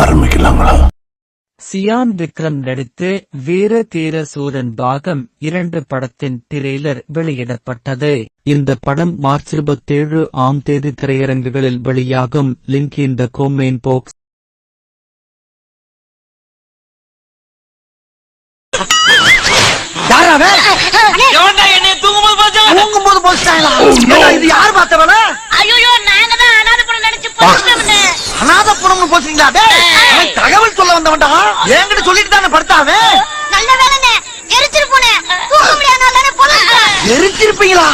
ஆரம்பிக்கலாங்களா? சியான் விக்ரம் நடித்து வீர தீர சூரன் பாகம் 2 படத்தின் ட்ரெய்லர் வெளியிடப்பட்டது. இந்த படம் மார்ச் 27 திரையரங்குகளில் வெளியாகும். Link in the comment box. தகவல் சொல்ல வந்தவன்டா என்கிட்ட சொல்லிட்டு தானே படுத்தாவே. நல்ல வேலைங்க எரிச்சிருப்பீங்களா?